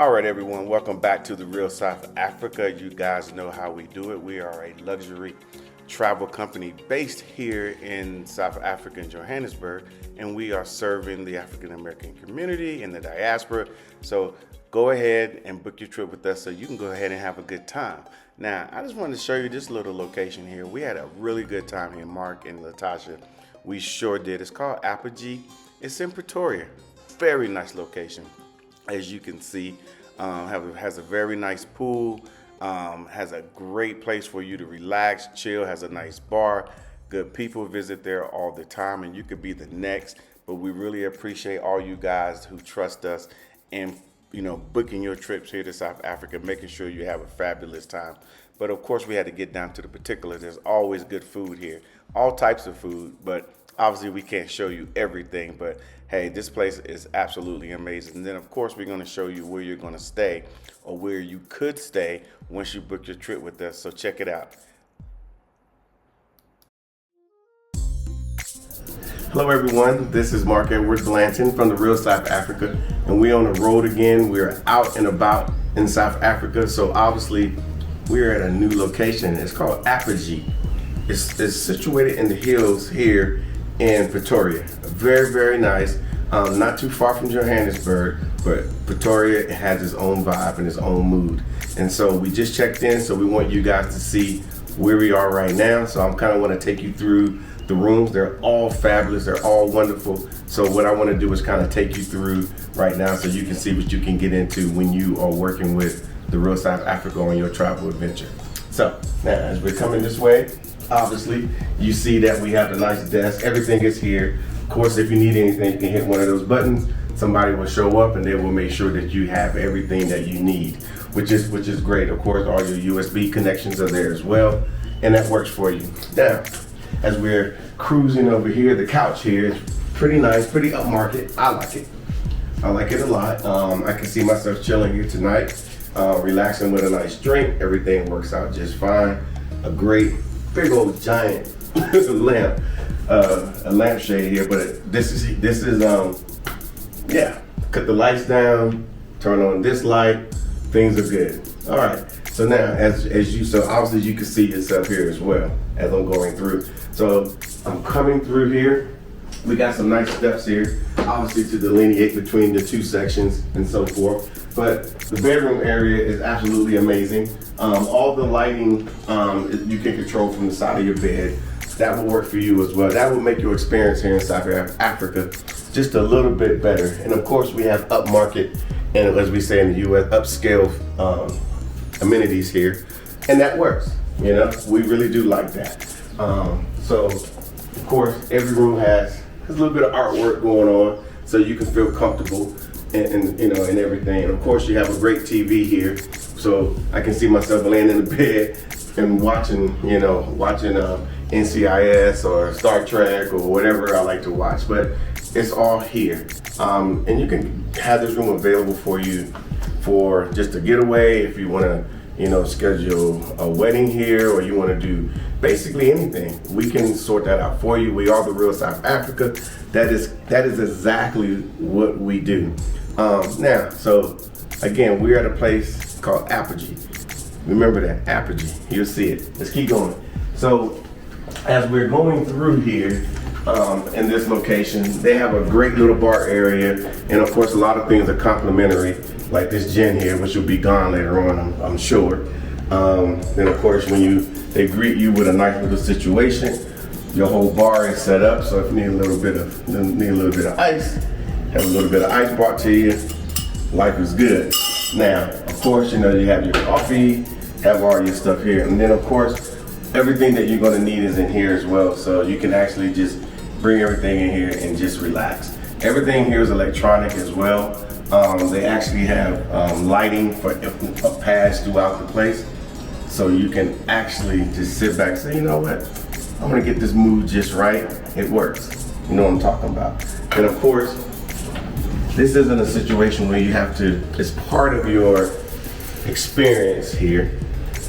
All right, everyone, welcome back to the Real South Africa. You guys know how we do it. We are a luxury travel company based here in South Africa in Johannesburg, and we are serving the African American community and the diaspora. So go ahead and book your trip with us so you can go ahead and have a good time. Now, I just wanted to show you this little location here. We had a really good time here, Mark and Latasha. We sure did. It's called Apogee. It's in Pretoria. Very nice location. As you can see, has a very nice pool, has a great place for you to relax, chill, has a nice bar. Good people visit there all the time, and you could be the next. But we really appreciate all you guys who trust us and booking your trips here to South Africa, making sure you have a fabulous time. But of course, we had to get down to the particulars. There's always good food here, all types of food, but obviously we can't show you everything. But hey, this place is absolutely amazing. And then of course, we're going to show you where you're going to stay or where you could stay once you book your trip with us. So check it out. Hello everyone, this is Mark Edwards Blanton from the Real South Africa, and we're on the road again. We're out and about in South Africa, so obviously we're at a new location. It's called Apogee. It's situated in the hills here in Pretoria. Very, very nice. Not too far from Johannesburg, but Pretoria has its own vibe and its own mood. And so we just checked in, so we want you guys to see where we are right now. So I'm kind of want to take you through the rooms. They're all fabulous. They're all wonderful. So what I want to do is kind of take you through right now so you can see what you can get into when you are working with the Real South Africa on your travel adventure. So now as we're coming this way, obviously you see that we have a nice desk. Everything is here. Of course, if you need anything, you can hit one of those buttons. Somebody will show up and they will make sure that you have everything that you need, which is great. Of course, all your USB connections are there as well, and that works for you. Now, as we're cruising over here, the couch here is pretty nice, pretty upmarket. I like it. I like it a lot. I can see myself chilling here tonight, relaxing with a nice drink. Everything works out just fine. A great, big old giant lamp, a lampshade here. But this is cut the lights down, turn on this light. Things are good. All right. So now, so obviously you can see yourself here as well as I'm going through. So I'm coming through here. We got some nice steps here, obviously to delineate between the two sections and so forth. But the bedroom area is absolutely amazing. All the lighting you can control from the side of your bed. That will work for you as well. That will make your experience here in South Africa just a little bit better. And of course, we have upmarket and, as we say in the U.S., upscale amenities here, and that works. We really do like that. So of course every room has a little bit of artwork going on so you can feel comfortable and everything. And of course you have a great TV here, so I can see myself laying in the bed and watching NCIS or Star Trek or whatever I like to watch. But it's all here, and you can have this room available for you for just a getaway if you want to schedule a wedding here, or you want to do basically anything. We can sort that out for you. We are the Real South Africa. That is exactly what we do. Now, so again, we're at a place called Apogee. Remember that, Apogee. You'll see it. Let's keep going. So as we're going through here, in this location, they have a great little bar area, and of course a lot of things are complimentary, like this gin here, which will be gone later on, I'm sure. Then of course they greet you with a nice little situation. Your whole bar is set up, so if you need a little bit of ice, have a little bit of ice brought to you. Life is good. Now, of course, you have your coffee, have all your stuff here, and then of course everything that you're going to need is in here as well, so you can actually just bring everything in here and just relax. Everything here is electronic as well. They actually have lighting for pads throughout the place, so you can actually just sit back and say, you know what, I'm gonna get this mood just right. It works. You know what I'm talking about. And of course, this isn't a situation where you have to, it's part of your experience here,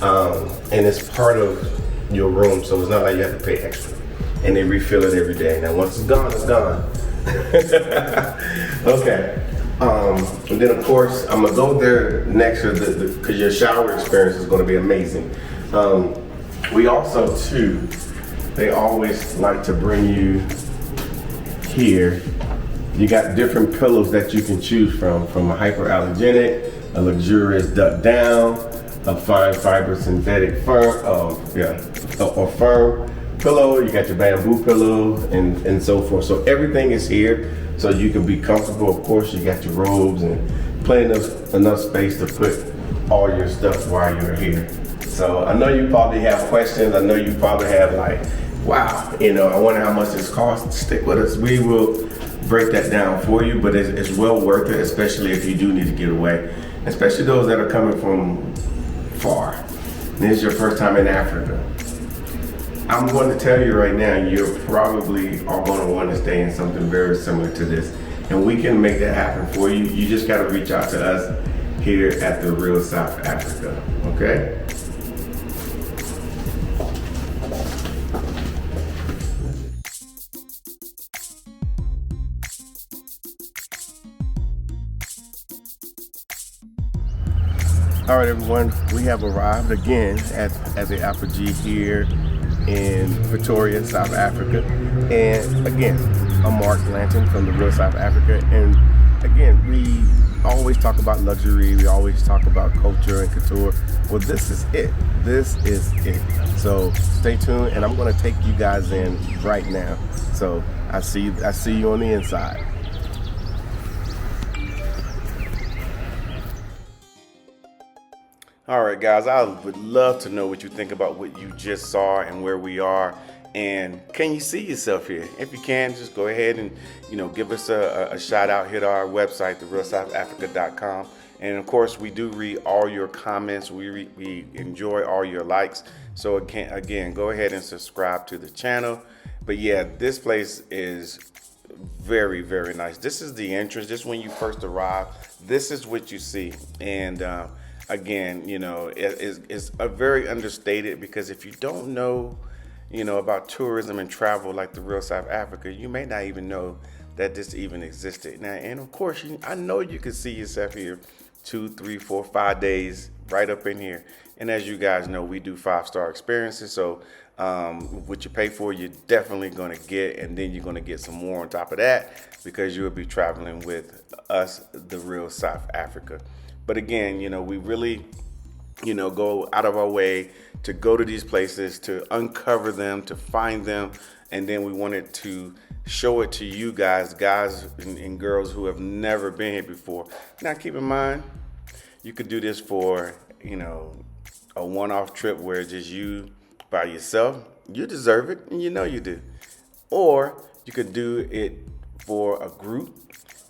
and it's part of your room, so it's not like you have to pay extra. And they refill it every day. Now once it's gone, it's gone. Okay, And then of course, I'm gonna go there next because your shower experience is gonna be amazing. We also too, they always like to bring you here. You got different pillows that you can choose from a hyperallergenic, a luxurious duck down, a fine fiber synthetic firm, or firm pillow. You got your bamboo pillow and so forth. So everything is here, so you can be comfortable. Of course, you got your robes and plenty enough space to put all your stuff while you're here. So I know you probably have questions. I know you probably have like, wow, I wonder how much this costs. Stick with us. We will break that down for you, but it's well worth it, especially if you do need to get away, especially those that are coming from far. This is your first time in Africa. I'm going to tell you right now, you're probably are going to want to stay in something very similar to this, and we can make that happen for you. You just got to reach out to us here at the Real South Africa, okay? All right, everyone, we have arrived again at the Apogee here in Pretoria, South Africa. And again, I'm Mark Blanton from the Real South Africa. And again, we always talk about luxury. We always talk about culture and couture. Well, this is it. This is it. So stay tuned, and I'm going to take you guys in right now. So I see you on the inside. All right, guys, I would love to know what you think about what you just saw and where we are. And can you see yourself here? If you can, just go ahead and, give us a shout out. Hit our website, therealsouthafrica.com. And of course, we do read all your comments. We enjoy all your likes. So again, go ahead and subscribe to the channel. But yeah, this place is very, very nice. This is the entrance. Just when you first arrive, this is what you see. And again, it's a very understated, because if you don't know, about tourism and travel like the Real South Africa, you may not even know that this even existed. Now, and of course, I know you can see yourself here 2, 3, 4, 5 days right up in here. And as you guys know, we do 5-star experiences. So what you pay for, you're definitely going to get, and then you're going to get some more on top of that, because you will be traveling with us, the Real South Africa. But again, we really, go out of our way to go to these places, to uncover them, to find them. And then we wanted to show it to you guys and girls who have never been here before. Now, keep in mind, you could do this for, a one-off trip where it's just you by yourself. You deserve it, and you do. Or you could do it for a group.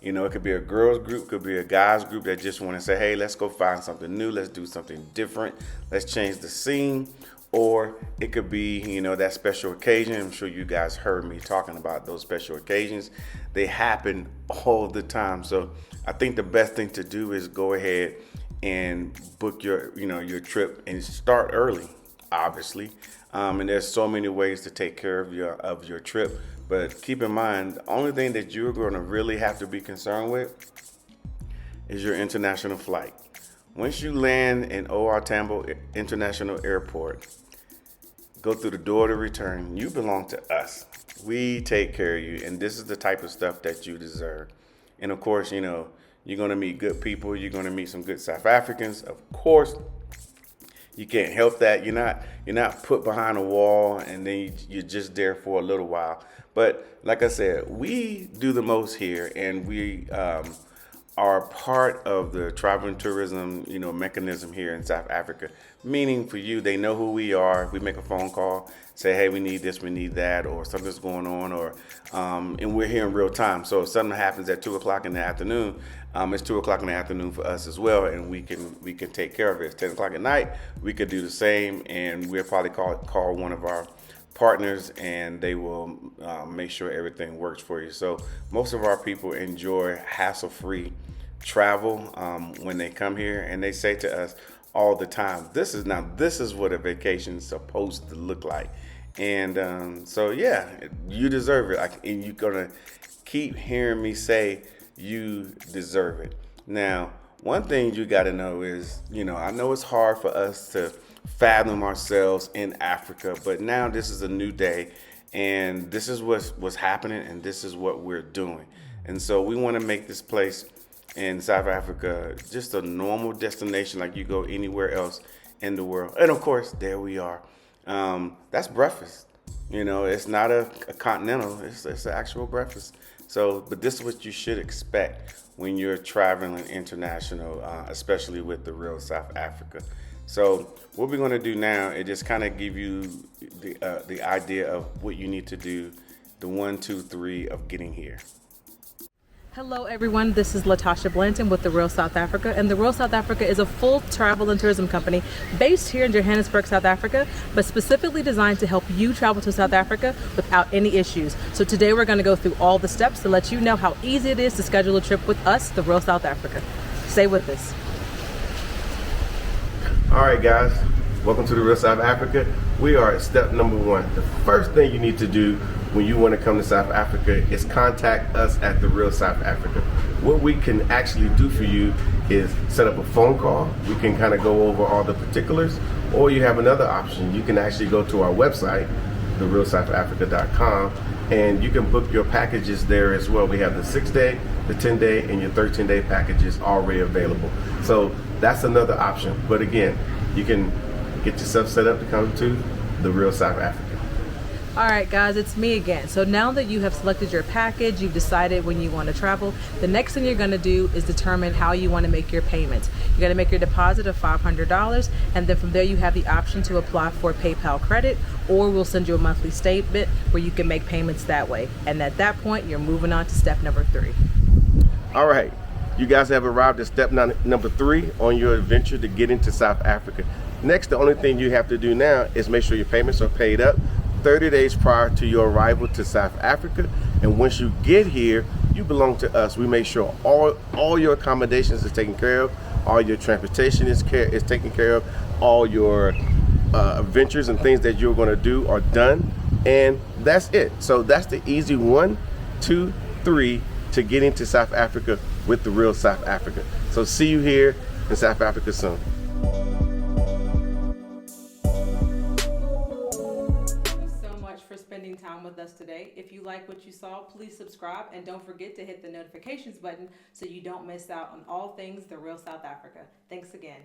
It could be a girls group, could be a guys group that just want to say, hey, let's go find something new. Let's do something different. Let's change the scene. Or it could be, that special occasion. I'm sure you guys heard me talking about those special occasions. They happen all the time. So I think the best thing to do is go ahead and book your trip and start early, obviously. And there's so many ways to take care of your trip. But keep in mind, the only thing that you're going to really have to be concerned with is your international flight. Once you land in OR Tambo International Airport, go through the door to return, you belong to us. We take care of you, and this is the type of stuff that you deserve. And of course, you're going to meet good people. You're going to meet some good South Africans. Of course, you can't help that. You're not put behind a wall and then you're just there for a little while. But like I said, we do the most here, and we are part of the travel and tourism, mechanism here in South Africa. Meaning for you, they know who we are. If we make a phone call, say, hey, we need this, we need that, or something's going on, or and we're here in real time. So if something happens at 2:00 in the afternoon, it's 2:00 in the afternoon for us as well, and we can take care of it. It's 10:00 at night. We could do the same, and we'll probably call one of our partners, and they will make sure everything works for you. So most of our people enjoy hassle-free travel when they come here, and they say to us all the time, this is what a vacation is supposed to look like. And so yeah, you deserve it. And you're gonna keep hearing me say, you deserve it. Now, one thing you got to know is, I know it's hard for us to fathom ourselves in Africa, but now this is a new day, and this is what's happening, and this is what we're doing. And so we want to make this place in South Africa just a normal destination like you go anywhere else in the world. And of course, there we are. That's breakfast. It's not a continental, it's an actual breakfast. So, but this is what you should expect when you're traveling international, especially with the real South Africa. So, what we're going to do now is just kind of give you the idea of what you need to do, the 1, 2, 3 of getting here. Hello everyone, this is Latasha Blanton with The Real South Africa, and The Real South Africa is a full travel and tourism company based here in Johannesburg, South Africa, but specifically designed to help you travel to South Africa without any issues. So today we're going to go through all the steps to let you know how easy it is to schedule a trip with us, The Real South Africa. Stay with us. All right, guys, welcome to The Real South Africa. We are at step number 1. The first thing you need to do when you want to come to South Africa is contact us at The Real South Africa. What we can actually do for you is set up a phone call. We can kind of go over all the particulars, or you have another option. You can actually go to our website, therealsouthafrica.com, and you can book your packages there as well. We have the 6-day, the 10-day, and your 13-day packages already available. So that's another option. But again, you can get yourself set up to come to The Real South Africa. All right, guys, it's me again. So now that you have selected your package, you've decided when you want to travel, the next thing you're going to do is determine how you want to make your payments. You're going to make your deposit of $500, and then from there you have the option to apply for PayPal credit, or we'll send you a monthly statement where you can make payments that way. And at that point, you're moving on to step number 3. All right, you guys have arrived at step number 3 on your adventure to get into South Africa. Next, the only thing you have to do now is make sure your payments are paid up 30 days prior to your arrival to South Africa. And once you get here, you belong to us. We make sure all your accommodations is taken care of, all your transportation is taken care of, all your adventures and things that you're going to do are done, and that's it. So that's the easy 1, 2, 3 to get into South Africa with The Real South Africa. So see you here in South Africa soon. Spending time with us today. If you like what you saw, please subscribe, and don't forget to hit the notifications button so you don't miss out on all things The Real South Africa. Thanks again.